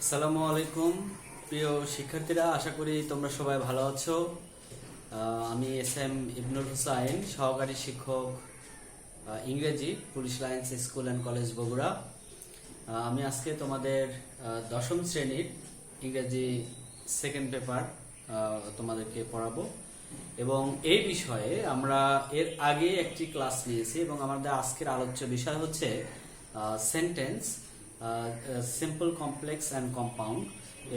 আসসালামু আলাইকুম প্রিয় শিক্ষার্থীরা, আশা করি তোমরা সবাই ভালো আছো। আমি এস.এম. ইবনুল হুসাইন, সহকারী শিক্ষক ইংরেজি, police lines school and college Bogura. আমি আজকে তোমাদের দশম শ্রেণীর ইংরেজি সেকেন্ড পেপার তোমাদেরকে পড়াবো এবং এই বিষয়ে আমরা এর আগে একটি ক্লাস নিয়েছি এবং আমাদের আজকের আলোচ্য বিষয় হচ্ছে sentence, simple, complex and compound.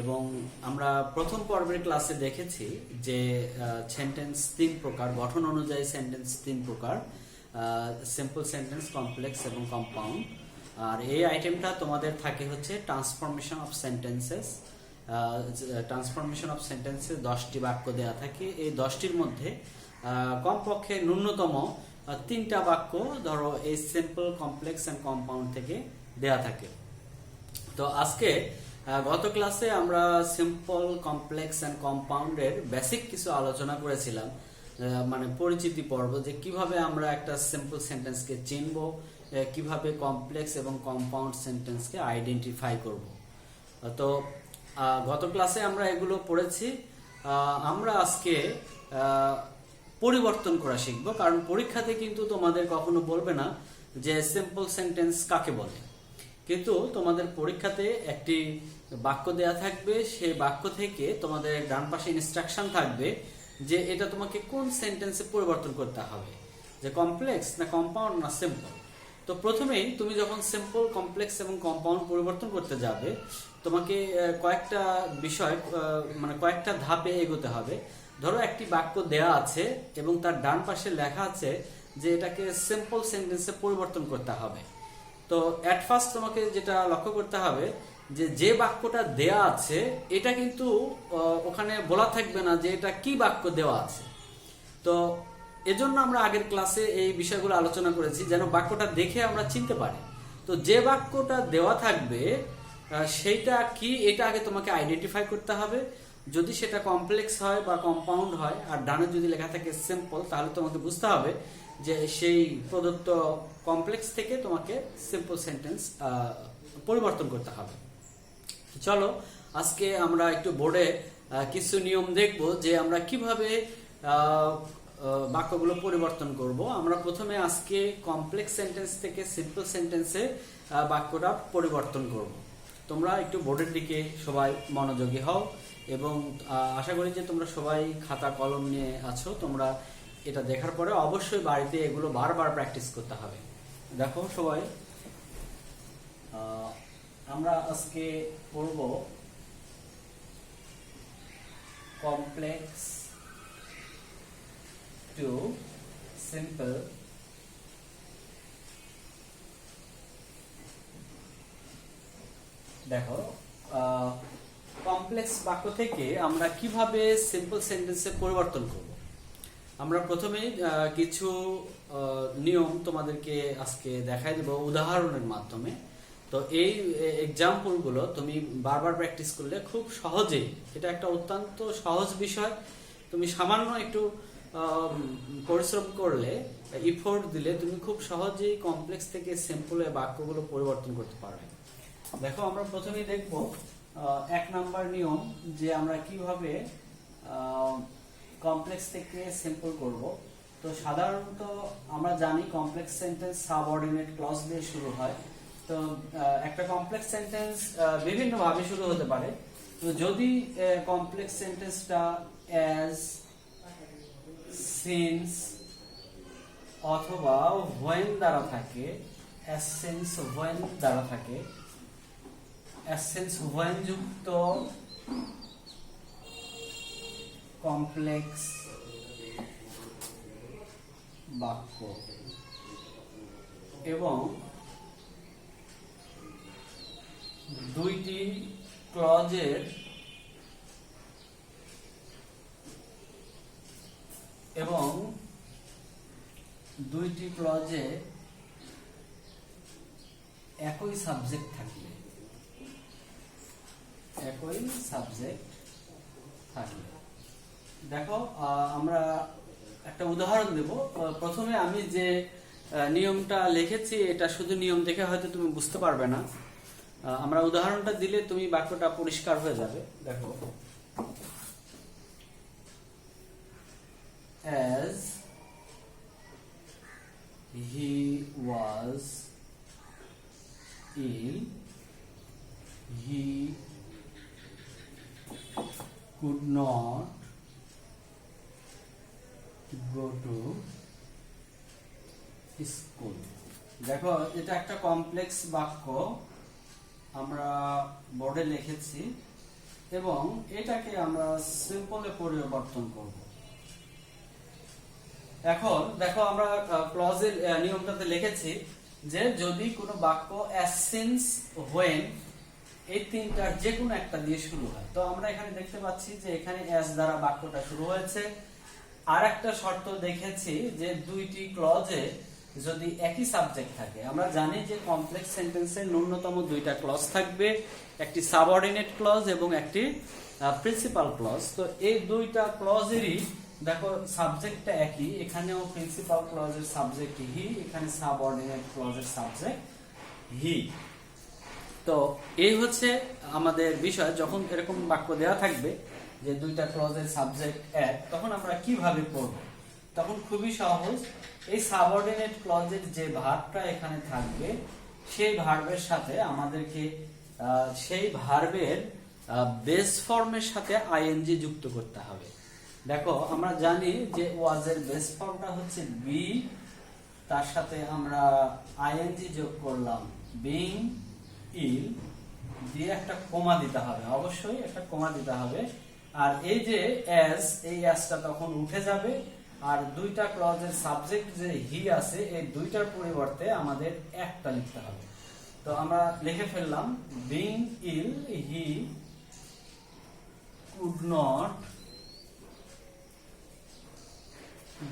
এবং আমরা প্রথম পর্বের ক্লাসে দেখেছি যে সেন্টেন্স তিন প্রকার, গঠন অনুযায়ী সেন্টেন্স তিন প্রকার: সিম্পল সেন্টেন্স, কমপ্লেক্স এবং কম্পাউন্ড। আর এই আইটেমটা তোমাদের থাকে হচ্ছে transformation of sentences. Transformation of সেন্টেন্সে 10টি বাক্য দেওয়া থাকে। এই 10টির মধ্যে কমপক্ষে ন্যূনতম 3টা বাক্য ধরো এই সিম্পল, কমপ্লেক্স অ্যান্ড কম্পাউন্ড থেকে দেওয়া থাকে। তো আজকে গত ক্লাসে আমরা সিম্পল, কমপ্লেক্স অ্যান্ড কম্পাউন্ডের বেসিক কিছু আলোচনা করেছিলাম, মানে পরিচিতি পর্ব, যে কিভাবে আমরা একটা সিম্পল সেন্টেন্সকে চিনব, কিভাবে কমপ্লেক্স এবং কম্পাউন্ড সেন্টেন্সকে আইডেন্টিফাই করব। তো গত ক্লাসে আমরা এগুলো পড়েছি। আমরা আজকে পরিবর্তন করা শিখব, কারণ পরীক্ষাতে কিন্তু তোমাদের কখনো বলবে না যে সিম্পল সেন্টেন্স কাকে বলে, কিন্তু তোমাদের পরীক্ষাতে একটি বাক্য দেয়া থাকবে। সেই বাক্য থেকে তোমাদের ডান পাশে ইনস্ট্রাকশন থাকবে যে এটা তোমাকে কোন সেন্টেন্সে পরিবর্তন করতে হবে, যে কমপ্লেক্স না কম্পাউন্ড না সিম্পল। তো প্রথমেই তুমি যখন সিম্পল, কমপ্লেক্স এবং কম্পাউন্ড পরিবর্তন করতে যাবে, তোমাকে কয়েকটা বিষয়, মানে কয়েকটা ধাপে এগোতে হবে। ধরো একটি বাক্য দেয়া আছে এবং তার ডান পাশে লেখা আছে যে এটাকে সিম্পল সেন্টেন্সে পরিবর্তন করতে হবে। তো অ্যাট ফার্স্ট তোমাকে যেটা লক্ষ্য করতে হবে যে বাক্যটা দেয়া আছে এটা কিন্তু ওখানে বলা থাকবে না যে এটা কি বাক্য দেওয়া আছে। তো এজন্য আমরা আগের ক্লাসে এই বিষয়গুলো আলোচনা করেছি, যেন বাক্যটা দেখে আমরা চিনতে পারি। তো যে বাক্যটা দেওয়া থাকবে সেইটা কি, এটা আগে তোমাকে আইডেন্টিফাই করতে হবে। যদি সেটা কমপ্লেক্স হয় বা কম্পাউন্ড হয় আর ডানে যদি লেখা থাকে সিম্পল, তাহলে তোমাকে বুঝতে হবে যে সেই প্রদত্ত কমপ্লেক্স থেকে তোমাকে সিম্পল সেন্টেন্স পরিবর্তন করতে হবে। চলো আজকে আমরা একটু বোর্ডে কিছু নিয়ম দেখব যে আমরা কিভাবে বাক্যগুলো পরিবর্তন করব। আমরা প্রথমে আজকে কমপ্লেক্স সেন্টেন্স থেকে সিম্পল সেন্টেন্সে বাক্যটা পরিবর্তন করব। তোমরা একটু বোর্ডের দিকে সবাই মনোযোগী হও এবং আশা করি যে তোমরা সবাই খাতা কলম নিয়ে আছো। তোমরা এটা দেখার পরে অবশ্যই বাড়িতে এগুলো বারবার প্র্যাকটিস করতে হবে। দেখো সবাই, আমরা আজকে পড়ব কমপ্লেক্স টু সিম্পল দেখো কমপ্লেক্স বাক্য থেকে আমরা কিভাবে সিম্পল সেন্টেন্সে পরিবর্তন করব। আমরা প্রথমেই কিছু নিয়ম তোমাদেরকে আজকে দেখাই দেব উদাহরণের মাধ্যমে। তো এই এক্সাম্পলগুলো তুমি বারবার প্র্যাকটিস করলে খুব সহজেই, এটা একটা অত্যন্ত সহজ বিষয়, তুমি সামান্য একটু পরিশ্রম করলে, ইফোর্ট দিলে তুমি খুব সহজেই কমপ্লেক্স থেকে সিম্পলে বাক্যগুলো পরিবর্তন করতে পারবে। দেখো আমরা প্রথমেই দেখব 1 নাম্বার নিয়ম, যে আমরা কিভাবে কমপ্লেক্স থেকে সিম্পল করব। তো সাধারণত আমরা জানি কমপ্লেক্স সেন্টেন্স সাবঅর্ডিনেট ক্লজ দিয়ে শুরু হয়। তো একটা কমপ্লেক্স সেন্টেন্স বিভিন্ন ভাবে শুরু হতে পারে। তো যদি কমপ্লেক্স সেন্টেন্সটা অ্যাজ, সিন্স অথবা when দ্বারা থাকে, অ্যাসেন্স when দ্বারা থাকে, অ্যাসেন্স when যুক্ত কমপ্লেক্স বাক্য এবং দুইটি ক্লজের একই সাবজেক্ট থাকলে, দেখো আমরা একটা উদাহরণ দেব। প্রথমে আমি যে নিয়মটা লিখেছি এটা শুধু নিয়ম দেখে হয়তো তুমি বুঝতে পারবে না। আমরা উদাহরণটা দিলে তুমি বাক্যটা পরিষ্কার হয়ে যাবে। দেখো, as he was ill, he could not go to school. দেখো, এটা একটা কমপ্লেক্স বাক্য আমরা বোর্ডে লিখেছি এবং এটাকে আমরা সিম্পলে পরিবর্তন করব। এখন দেখো, আমরা ক্লজের নিয়মটাতে লিখেছি যে যদি কোনো বাক্য as, since, when এই তিনটার যে কোনো একটা দিয়ে শুরু হয়, তো আমরা এখানে দেখতে পাচ্ছি যে এখানে as দ্বারা বাক্যটা শুরু হয়েছে। আর একটা শর্ত দেখেছি যে দুইটি ক্লজে যদি একই সাবজেক্ট থাকে, আমরা জানি যে কমপ্লেক্স সেন্টেন্সে ন্যূনতম দুইটা ক্লজ থাকবে, একটি সাবঅর্ডিনেট ক্লজ এবং একটি প্রিন্সিপাল ক্লজ। তো এই দুইটা ক্লজেরই দেখো সাবজেক্টটা একই, এখানেও প্রিন্সিপাল ক্লজের সাবজেক্ট হি, এখানে সাবঅর্ডিনেট ক্লজের সাবজেক্ট হি। তো এই হচ্ছে আমাদের বিষয়। যখন এরকম বাক্য দেওয়া থাকবে যে দুইটা ক্লজের সাবজেক্ট এক, তখন আমরা কিভাবে পড়ব? তখন খুবই সহজ। এই সাবঅর্ডিনেট ক্লজের যে ভার্বটা এখানে থাকবে সেই ভার্বের সাথে আমাদেরকে সেই ভার্বের বেস ফর্মের সাথে আইএনজি যুক্ত করতে হবে। দেখো, আমরা জানি যে ওয়াজ এর বেস ফর্মটা হচ্ছে বি, তার সাথে আমরা আইএনজি যোগ করলাম বিং, ইল দিয়ে একটা কমা দিতে হবে, অবশ্যই একটা কমা দিতে হবে। আর এই যে অ্যাজ, এই অ্যাজটা তখন উঠে যাবে আর দুইটা ক্লজের সাবজেক্ট যে হি আছে এই দুইটার পরিবর্তে আমাদের একটা লিখতে হবে। তো আমরা লিখে ফেললাম being ill, he could not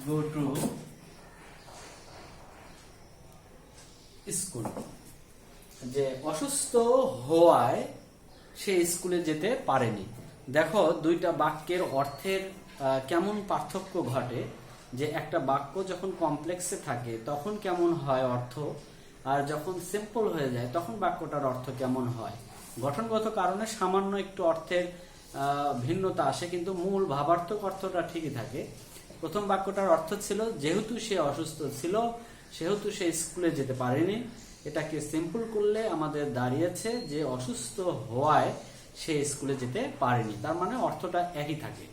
go to school. যে অসুস্থ হওয়ায় সে স্কুলে যেতে পারেনি। দেখো, দুইটা বাক্যের অর্থের কেমন পার্থক্য ঘটে, যে একটা বাক্য যখন কমপ্লেক্সে থাকে তখন কেমন হয় অর্থ, আর যখন সিম্পল হয়ে যায় তখন বাক্যটার অর্থ কেমন হয়। গঠনগত কারণে সামান্য একটু অর্থের ভিন্নতা আসে, কিন্তু মূল ভাবার্থক অর্থটা ঠিকই থাকে। প্রথম বাক্যটার অর্থ ছিল যেহেতু সে অসুস্থ ছিল সেহেতু সে স্কুলে যেতে পারেনি। এটাকে সিম্পল করলে আমাদের দাঁড়িয়েছে যে অসুস্থ হওয়ায় সে স্কুলে যেতে পারেনি, তার মানে অর্থটা একই থাকে।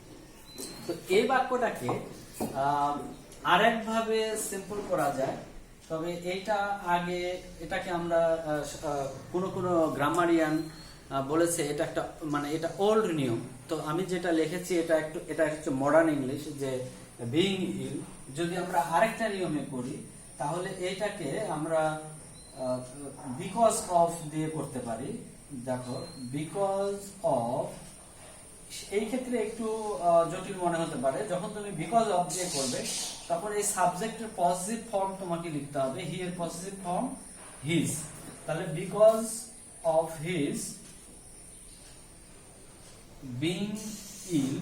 তো এই বাক্যটাকে আরেকভাবে সিম্পল করা যায়, তবে এটাকে আমরা কোনো গ্রামারিয়ান বলেছে এটা একটা এটা ওল্ড নিয়ম। তো আমি যেটা লিখেছি এটা হচ্ছে মডার্ন ইংলিশ, যে বিং ইল। যদি আমরা আরেকটা নিয়মে করি তাহলে এইটাকে আমরা বিকজ অফ দিয়ে করতে পারি। দেখো, বিকজ অফ এই ক্ষেত্রে একটু জটিল মনে হতে পারে। যখন তুমি বিকজ অফ দিয়ে করবে তখন এই সাবজেক্টের পজিটিভ ফর্ম তোমাকে লিখতে হবে, হি এর পজিটিভ ফর্ম হিজ। তাহলে because of his being ill,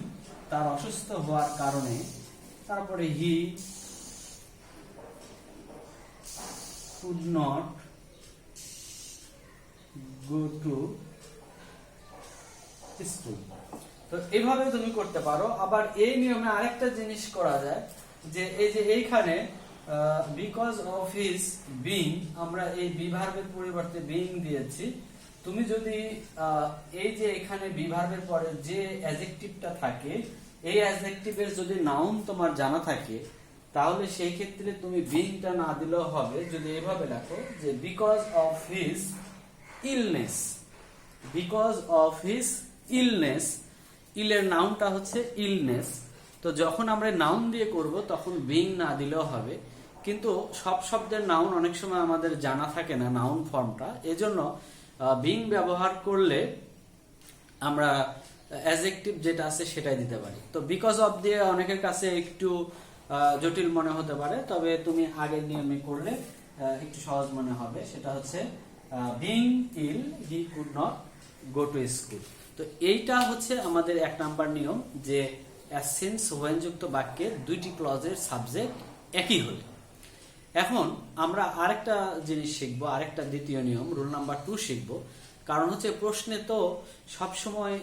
তার অসুস্থ হওয়ার কারণে, তারপরে he could not go to school. তো এইভাবে তুমি করতে পারো। আবার এই নিয়মে আরেকটা জিনিস করা যায়, যে এই যে এইখানে বিকজ অফ হিজ বিং, আমরা এই বি ভার্বের পরিবর্তে বিং দিয়েছি। তুমি যদি এই যে এখানে বি ভার্বের পরে যে অ্যাডজেক্টিভটা থাকে এই অ্যাডজেক্টিভের যদি নাউন তোমার জানা থাকে তাহলে সেই ক্ষেত্রে তুমি বিংটা না দিলেও হবে। যদি এইভাবে দেখো যে because of his illness, because of his illness, ইলের নাউনটা হচ্ছে ইলনেস। তো যখন আমরা নাউন দিয়ে করব তখন বিং না দিলেও হবে, কিন্তু সব শব্দের নাউন অনেক সময় আমাদের জানা থাকে না নাউন ফর্মটা, এজন্য বিং ব্যবহার করলে আমরা অ্যাডজেক্টিভ যেটা আছে সেটাই দিতে পারি। তো বিকজ অফ দিয়ে অনেকের কাছে একটু জটিল মনে হতে পারে, তবে তুমি আগের নিয়মে করলে একটু সহজ মনে হবে। সেটা হচ্ছে being ill, he could not go to school. তো এইটা হচ্ছে আমাদের 1 নাম্বার নিয়ম, যে সিন্স হোয়েন যুক্ত বাক্যে দুইটি ক্লজের সাবজেক্ট একই হলে। এখন আমরা আরেকটা জিনিস শিখবো, আরেকটা দ্বিতীয় নিয়ম, রুল নাম্বার 2 শিখবো। কারণ হচ্ছে প্রশ্নে তো সবসময়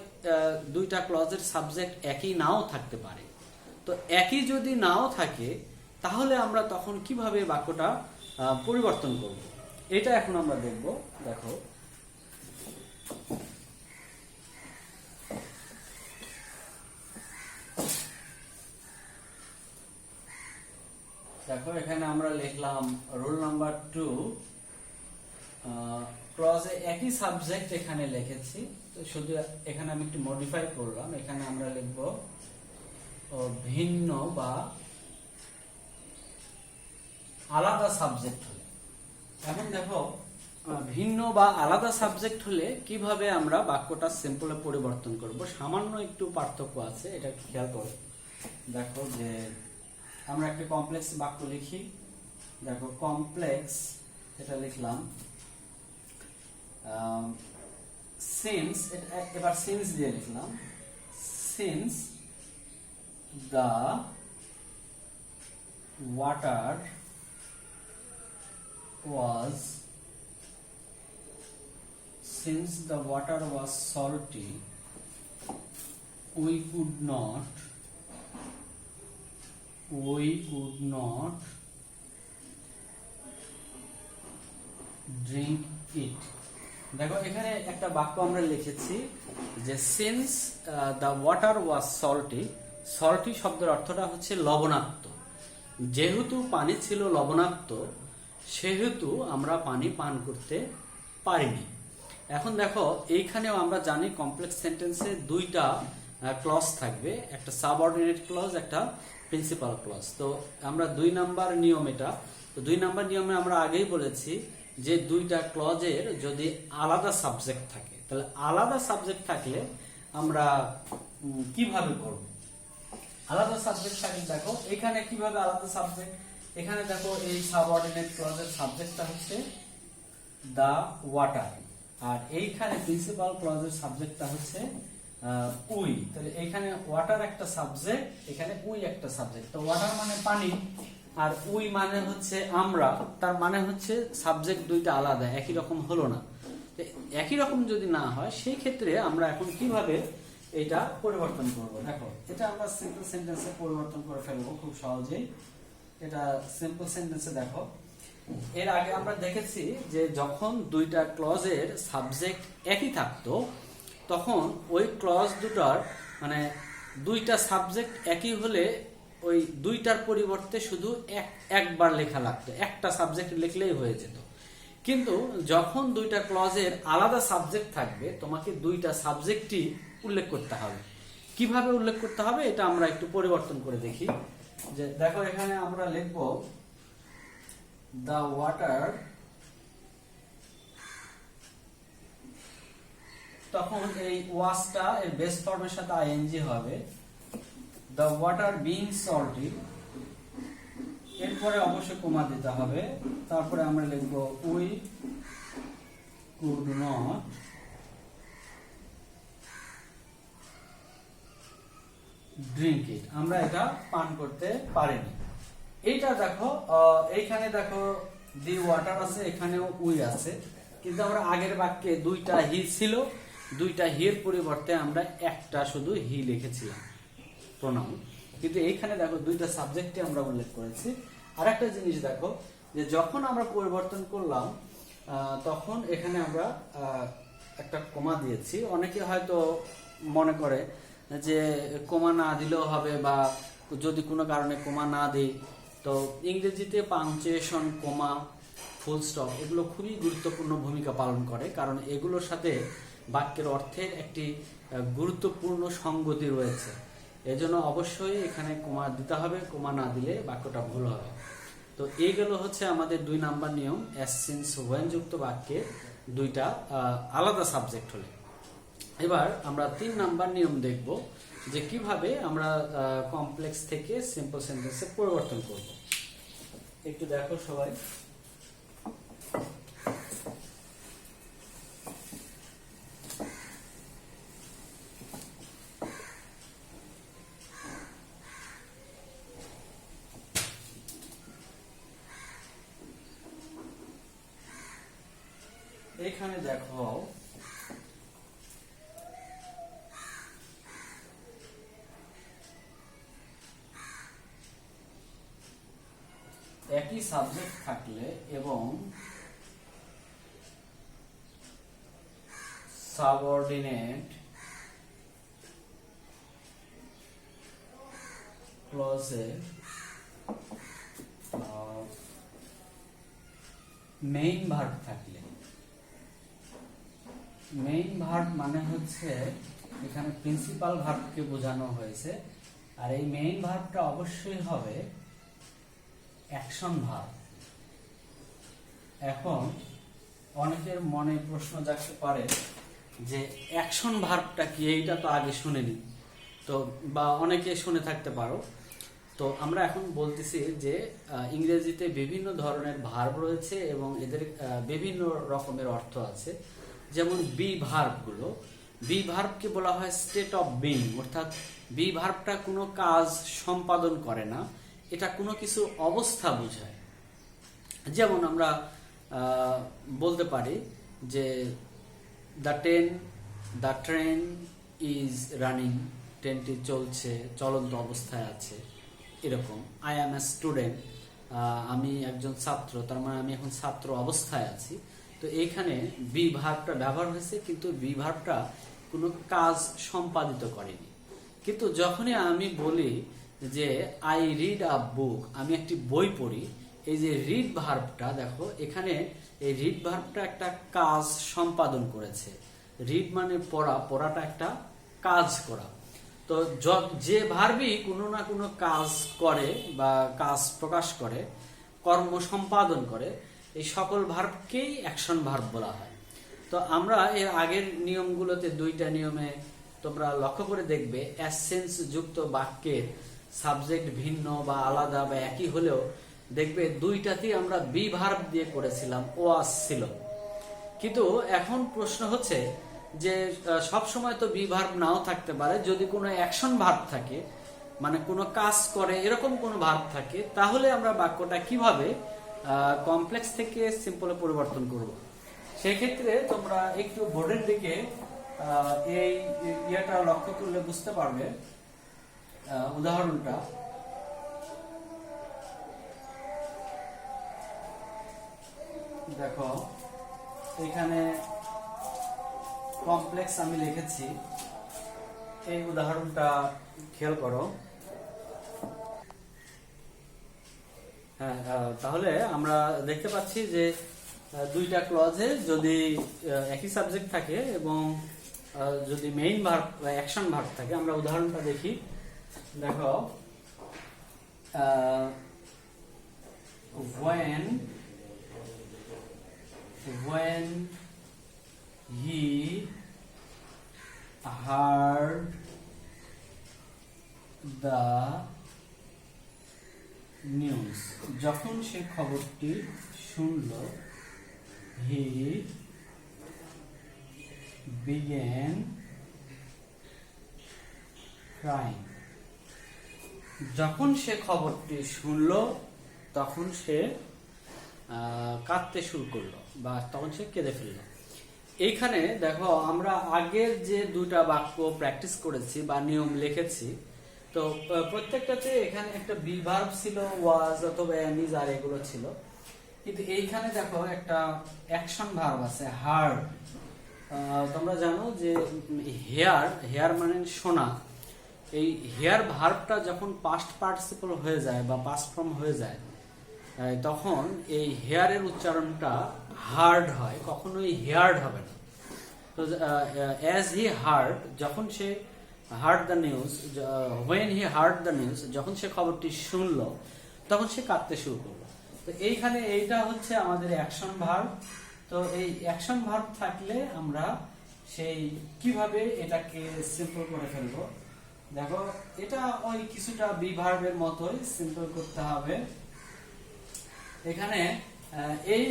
দুইটা ক্লজের সাবজেক্ট একই নাও থাকতে পারে। তো একই যদি নাও থাকে তাহলে আমরা তখন কিভাবে বাক্যটা পরিবর্তন করব, এটা এখন আমরা দেখব। দেখো দেখো এখানে আমরা লিখলাম রুল নাম্বার 2, ক্লজে একই সাবজেক্ট এখানে লিখেছি, তো শুধু এখানে আমি একটু মডিফাই করলাম। এখানে আমরা লিখব ভিন্ন বা আলাদা সাবজেক্ট হলে। এখন দেখো ভিন্ন বা আলাদা সাবজেক্ট হলে কিভাবে আমরা বাক্যটা সিম্পলে পরিবর্তন করব, সামান্য একটু পার্থক্য আছে, এটা একটু খেয়াল করো। দেখো যে আমরা একটা কমপ্লেক্স বাক্য লিখি। দেখো কমপ্লেক্স এটা লিখলাম সিন্স, এবার সিন্স দিয়ে লিখলাম since the water was salty, we could not drink it. দেখো এখানে একটা বাক্য আমরা লিখেছি যে since the water was salty, salty শব্দের অর্থটা হচ্ছে লবণাক্ত। যেহেতু পানি ছিল লবণাক্ত সেহেতু আমরা পানি পান করতে পারিনি। এখন দেখো এইখানেও আমরা জানি কমপ্লেক্স সেন্টেন্সে দুইটা ক্লজ থাকবে, একটা সাবঅর্ডিনেট ক্লজ, একটা প্রিন্সিপাল ক্লজ। তো আমরা 2 নাম্বার নিয়ম এটা। তো 2 নাম্বার নিয়মে আমরা আগেই বলেছি যে দুইটা ক্লজের যদি আলাদা সাবজেক্ট থাকে, তাহলে আলাদা সাবজেক্ট থাকলে আমরা কিভাবে করব। আলাদা সাবজেক্ট থাকে, দেখো এখানে কিভাবে আলাদা সাবজেক্ট, এখানে দেখো এই সাবঅর্ডিনেট ক্লজের সাবজেক্টটা হচ্ছে দা ওয়াটার, আর এইখানে প্রিন্সিপাল ক্লজের সাবজেক্টটা হচ্ছে উই। তাহলে এখানে ওয়াটার একটা সাবজেক্ট, এখানে উই একটা সাবজেক্ট। তো ওয়াটার মানে পানি আর উই মানে হচ্ছে আমরা, তার মানে হচ্ছে সাবজেক্ট দুইটা আলাদা, একই রকম হলো না। একই রকম যদি না হয় সেই ক্ষেত্রে আমরা এখন কিভাবে এটা পরিবর্তন করব। দেখো এটা আমরা সিম্পল সেন্টেন্সে পরিবর্তন করে ফেলবো খুব সহজেই। এটা সিম্পল সেন্টেন্সে দেখো এর আগে আমরা দেখেছি যে যখন দুইটা ক্লজের সাবজেক্ট একই থাকতো তখন ওই ক্লজ দুটার মানে দুইটা সাবজেক্ট একই হলে ওই দুইটার পরিবর্তে শুধু একবার লেখা লাগতো, একটা সাবজেক্ট লিখলেই হয়ে যেত। কিন্তু যখন দুইটা ক্লজের আলাদা সাবজেক্ট থাকবে তোমাকে দুইটা সাবজেক্টই উল্লেখ করতে হবে। কিভাবে উল্লেখ করতে হবে এটা আমরা একটু পরিবর্তন করে দেখি। যে দেখো এখানে আমরা লিখব the water, তখন এই ওয়াসটা এর বেস ফর্মের সাথে আইএনজি হবে। the water being salty, এরপরে অবশ্যই কমা দিতে হবে। তারপরে আমরা লিখব we could not drink it, আমরা এটা পান করতে পারিনি। এইটা দেখো এইখানে দেখো দি ওয়াটার আছে, এখানেও উই আছে, কিন্তু আমরা আগের বাক্যে দুইটা হি ছিল, দুইটা হির পরিবর্তে আমরা একটা শুধু হি লিখেছিলাম প্রোনাউন, কিন্তু এইখানে দেখো দুইটা সাবজেক্টে আমরা উল্লেখ করেছি। আরেকটা জিনিস দেখো যে যখন আমরা পরিবর্তন করলাম তখন এখানে আমরা একটা কমা দিয়েছি। অনেকে হয়তো মনে করে যে কমা না দিলেও হবে, বা যদি কোনো কারণে কমা না দিই, তো ইংরেজিতে পাংচুয়েশন, কমা, ফুল স্টপ এগুলো খুবই গুরুত্বপূর্ণ ভূমিকা পালন করে, কারণ এগুলোর সাথে বাক্যের অর্থের একটি গুরুত্বপূর্ণ সঙ্গতি রয়েছে। এজন্য অবশ্যই এখানে কমা দিতে হবে, কমা না দিলে বাক্যটা ভুল হবে। তো এইগুলো হচ্ছে আমাদের 2 নাম্বার নিয়ম, এস সিন্স ওয়েন যুক্ত বাক্যে দুইটা আলাদা সাবজেক্ট হলে। এবার আমরা 3 নাম্বার নিয়ম দেখব যে কিভাবে আমরা কমপ্লেক্স থেকে সিম্পল সেন্টেন্সে পরিবর্তন করব। একটু দেখো সবাই। এখানে দেখো একই সাবজেক্ট থাকলে এবং সাবঅর্ডিনেট ক্লজে মেইন ভার্ব থাকলে, মেইন ভার্ব মানে হচ্ছে এখানে প্রিন্সিপাল ভার্বকে বোঝানো হয়েছে, আর এই মেইন ভার্বটা অবশ্যই হবে অ্যাকশন ভার্ব। এখন অনেকের মনে প্রশ্ন জাগতে পারে যে অ্যাকশন ভার্বটা কি, এইটা তো আগে শুনিনি, তো বা অনেকে শুনে থাকতে পারো। তো আমরা এখন বলতেছি যে ইংরেজিতে বিভিন্ন ধরনের ভার্ব রয়েছে এবং এদের বিভিন্ন রকমের অর্থ আছে। যেমন বি ভার্বগুলো, বি ভার্বকে বলা হয় স্টেট অফ বিং, অর্থাৎ বি ভার্বটা কোনো কাজ সম্পাদন করে না, এটা কোনো কিছু অবস্থা বোঝায়। যেমন আমরা বলতে পারি যে দ্য ট্রেন ইজ রানিং, ট্রেনটি চলছে, চলন্ত অবস্থায় আছে, এরকম। আই অ্যাম এ স্টুডেন্ট, আমি একজন ছাত্র, তার মানে আমি এখন ছাত্র অবস্থায় আছি। তো এইখানে বি ভার্বটা ব্যবহার হয়েছে, কিন্তু বি ভার্বটা কোনো কাজ সম্পাদিত করেনি। কিন্তু যখনই আমি বলি যে আই রিড আ বুক, আমি একটি বই পড়ি, এই যে রিড ভার্বটা দেখো এখানে, এই রিড ভার্বটা একটা কাজ সম্পাদন করেছে। রিড মানে পড়া, পড়াটা একটা কাজ করা। তো যে ভার্বই কোনো না কোনো কাজ করে বা কাজ প্রকাশ করে, কর্ম সম্পাদন করে, এই সকল ভার্বকেই অ্যাকশন ভার্ব বলা হয়। তো আমরা এর আগের নিয়মগুলোতে দুইটা নিয়মে তোমরা লক্ষ্য করে দেখবে, অ্যাসেন্স যুক্ত বাক্যের সাবজেক্ট ভিন্ন বা আলাদা বা একই হলেও দেখবে দুইটাতেই আমরা বি ভার্ব দিয়ে করেছিলাম, ওয়াজ ছিল। কিন্তু এখন প্রশ্ন হচ্ছে যে সব সময় তো বি ভার্ব নাও থাকতে পারে, যদি কোনো অ্যাকশন ভার্ব থাকে, মানে কোনো কাজ করে এরকম কোনো ভার্ব থাকে, তাহলে আমরা বাক্যটা কিভাবে কমপ্লেক্স থেকে সিম্পলে পরিবর্তন করব। সেক্ষেত্রে তোমরা একটু বোর্ডের দিকে এই ইয়েটা লক্ষ্য করলে বুঝতে পারবে। উদাহরণটা দেখো, এখানে কমপ্লেক্স আমি লিখেছি, এই উদাহরণটা খেয়াল করো। হ্যাঁ, তাহলে আমরা দেখতে পাচ্ছি যে দুইটা ক্লজে যদি একই সাবজেক্ট থাকে এবং যদি মেইন ভার্ব বা অ্যাকশন ভার্ব থাকে, আমরা উদাহরণটা দেখি। দেখো, when he heard the news, যখন সে খবরটি শুনল, he began crying, যখন সে খবরটি শুনল তখন সে কাঁদতে শুরু করলো বা তখন সে কেঁদে ফেললো। এইখানে দেখো, আমরা আগের যে দুটা বাক্য প্র্যাকটিস করেছি বা নিয়ম লিখেছি, তো প্রত্যেকটাতে এখানে একটা বি ভার্ব ছিল, ওয়াজ অথবা এনিজ আর এগুলো ছিল। কিন্তু এইখানে দেখো একটা অ্যাকশন ভার্ব আছে, হার্ড। তোমরা জানো যে হেয়ার মানে শোনা, এই হেয়ার ভার্বটা যখন পাস্ট পার্টিসিপল হয়ে যায় বা পাস্ট ফর্ম হয়ে যায়, তখন এই হেয়ারের উচ্চারণটা হার্ড হয়, কখনোই হেয়ার্ড হবে না। তো অ্যাজ হি হার্ড, যখন সে heard the news, when he heard the news, যখন সে খবরটি শুনলো তখন সে কাঁদতে শুরু করলো। তো এইখানে এইটা হচ্ছে আমাদের অ্যাকশন ভার্ব। তো এই অ্যাকশন ভার্ব থাকলে আমরা সেই কিভাবে এটাকে সিম্পল করে ফেলবো। দেখো, এটা ওই কিছুটা বি ভার্বের মতোই সিম্পল করতে হবে। এখানে এই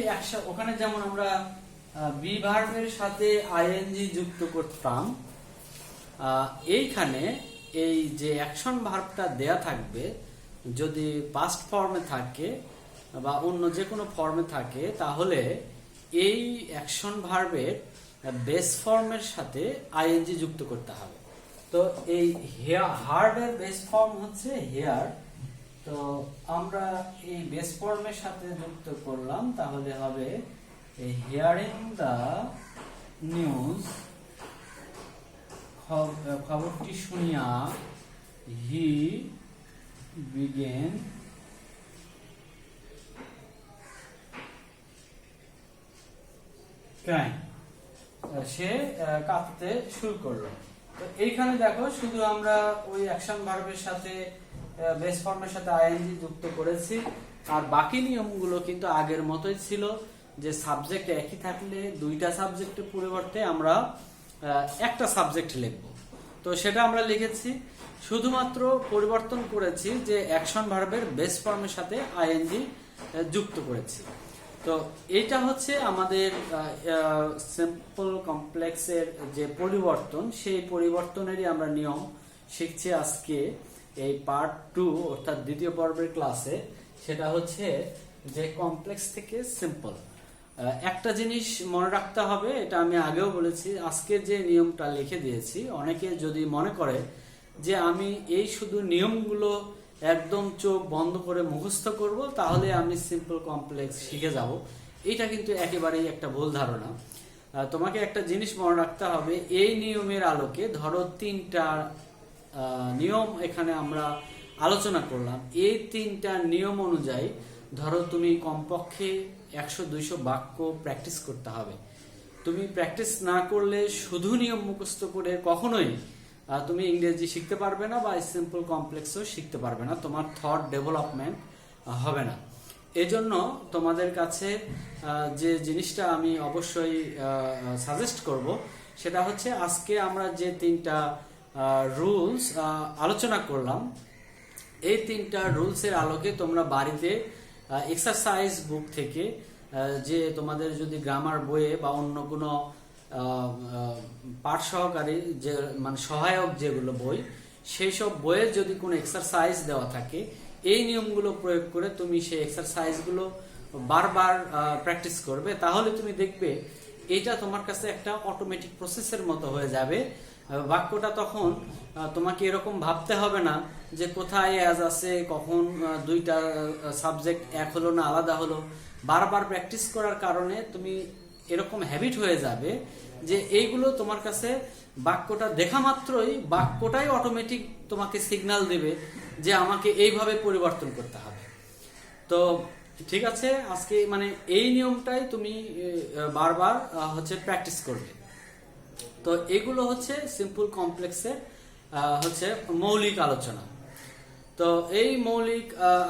ওখানে যেমন আমরা বি ভার্বের সাথে আইএনজি যুক্ত করতাম, এইখানে এই যে অ্যাকশন ভার্বটা দেয়া থাকবে, যদি পাস্ট ফর্মে থাকে বা অন্য যে কোনো ফর্মে থাকে, তাহলে এই অ্যাকশন ভার্বের বেস ফর্মের সাথে আইএনজি যুক্ত করতে হবে। তো এই হার্ড এর বেস ফর্ম হচ্ছে হেয়ার, তো আমরা এই বেস ফর্মের সাথে যুক্ত করলাম, তাহলে হবে হিয়ারিং দ্য নিউজ, খবরটি শুনিয়া, হি বিগেন ক্রাইম, সে কাঁদতে শুরু করলো। তো এইখানে দেখো শুধু আমরা ওই অ্যাকশন ভার্বের সাথে বেস ফর্মের সাথে আইএনজি যুক্ত করেছি, আর বাকি নিয়মগুলো কিন্তু আগের মতোই ছিল, যে সাবজেক্ট একই থাকলে দুইটা সাবজেক্টের পরিবর্তে আমরা একটা সাবজেক্ট লিখব। তো সেটা আমরা লিখেছি, শুধুমাত্র পরিবর্তন করেছি যে অ্যাকশন ভার্বের বেস ফর্মের সাথে আইএনজি যুক্ত করেছি। তো এটা হচ্ছে আমাদের সিম্পল কমপ্লেক্সের যে পরিবর্তন, সেই পরিবর্তনেরই আমরা নিয়ম শিখছি আজকে এই পার্ট 2 অর্থাৎ দ্বিতীয় পর্বের ক্লাসে। সেটা হচ্ছে যে কমপ্লেক্স থেকে সিম্পল। একটা জিনিস মনে রাখতে হবে, এটা আমি আগেও বলেছি, আজকে যে নিয়মটা লিখে দিয়েছি, অনেকে যদি মনে করে যে আমি এই শুধু নিয়মগুলো একদম চোখ বন্ধ করে মুখস্থ করব, তাহলে আমি সিম্পল কমপ্লেক্স শিখে যাব, এটা কিন্তু একেবারেই একটা ভুল ধারণা। তোমাকে একটা জিনিস মনে রাখতে হবে, এই নিয়মের আলোকে ধরো 3টা নিয়ম এখানে আমরা আলোচনা করলাম, এই 3টা নিয়ম অনুযায়ী ধরো তুমি কমপক্ষে 100-200 বাক্য প্র্যাকটিস করতে হবে। তুমি প্র্যাকটিস না করলে শুধু নিয়ম মুখস্থ করে কখনোই তুমি ইংরেজি শিখতে পারবে না, বা সিম্পল কমপ্লেক্সও শিখতে পারবে না, তোমার থট ডেভেলপমেন্ট হবে না। এজন্য তোমাদের কাছে যে জিনিসটা আমি অবশ্যই সাজেস্ট করব, সেটা হচ্ছে আজকে আমরা যে 3টা রুলস আলোচনা করলাম, এই 3টা রুলসের আলোকে তোমরা বাড়িতে এক্সারসাইজ বুক থেকে, যে তোমাদের যদি গ্রামার বইয়ে বা অন্য কোনো পাঠ সহকারী যে মানে সহায়ক যেগুলো বই, সেই সব বইয়ে যদি কোনো এক্সারসাইজ দেওয়া থাকে, এই নিয়মগুলো প্রয়োগ করে তুমি সেই এক্সারসাইজগুলো বারবার প্র্যাকটিস করবে, তাহলে তুমি দেখবে এটা তোমার কাছে একটা অটোমেটিক প্রসেসের মতো হয়ে যাবে। বাক্যটা তখন তোমাকে এরকম ভাবতে হবে না যে কোথায় অ্যাজ আছে, কখন দুইটা সাবজেক্ট এক হলো না আলাদা হলো। বারবার প্র্যাকটিস করার কারণে তুমি এরকম হ্যাবিট হয়ে যাবে যে এইগুলো তোমার কাছে বাক্যটা দেখা মাত্রই বাক্যটাই অটোমেটিক তোমাকে সিগন্যাল দেবে যে আমাকে এইভাবে পরিবর্তন করতে হবে। তো ঠিক আছে, আজকে মানে এই নিয়মটাই তুমি বারবার হচ্ছে প্র্যাকটিস করবে। তো এগুলো হচ্ছে সিম্পল কমপ্লেক্সের হচ্ছে মৌলিক আলোচনা। তো এই মৌলিক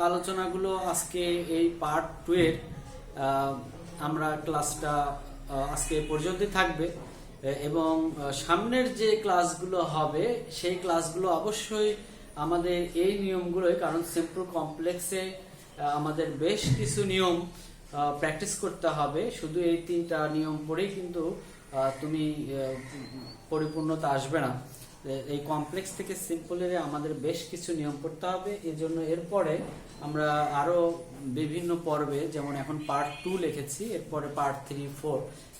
আলোচনাগুলো আজকে এই পার্ট 2 এর আমরা ক্লাসটা আজকে পর্যন্তই থাকবে, এবং সামনের যে ক্লাসগুলো হবে সেই ক্লাসগুলো অবশ্যই আমাদের এই নিয়মগুলোই, কারণ সিম্পল কমপ্লেক্সে আমাদের বেশ কিছু নিয়ম প্র্যাকটিস করতে হবে। শুধু এই 3টা নিয়ম পড়েই কিন্তু তুমি পরিপূর্ণতা আসবে না। এই কমপ্লেক্স থেকে সিম্পলের আমাদের বেশ কিছু নিয়ম পড়তে হবে। এজন্য এরপরে আমরা আরো বিভিন্ন পর্বে, যেমন এখন পার্ট 2 লিখেছি, এরপরে পার্ট 3, 4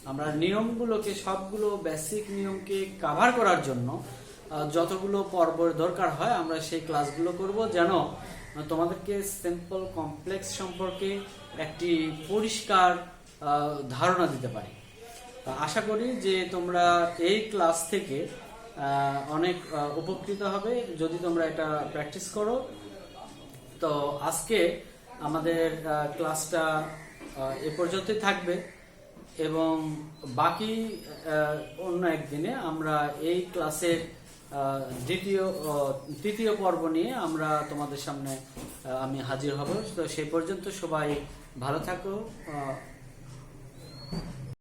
আমরা নিয়মগুলোকে, সবগুলো বেসিক নিয়মকে কভার করার জন্য যতগুলো পর্বের দরকার হয় আমরা সেই ক্লাসগুলো করব, যেন তোমাদেরকে সিম্পল কমপ্লেক্স সম্পর্কে একটি পরিষ্কার ধারণা দিতে পারি। আশা করি যে তোমরা এই ক্লাস থেকে অনেক উপকৃত হবে যদি তোমরা এটা প্র্যাকটিস করো। তো আজকে আমাদের ক্লাসটা এ পর্যন্তই থাকবে, এবং বাকি অন্য একদিনে আমরা এই ক্লাসের তৃতীয় পর্ব নিয়ে আমরা তোমাদের সামনে আমি হাজির হব। তো সেই পর্যন্ত সবাই ভালো থাকো।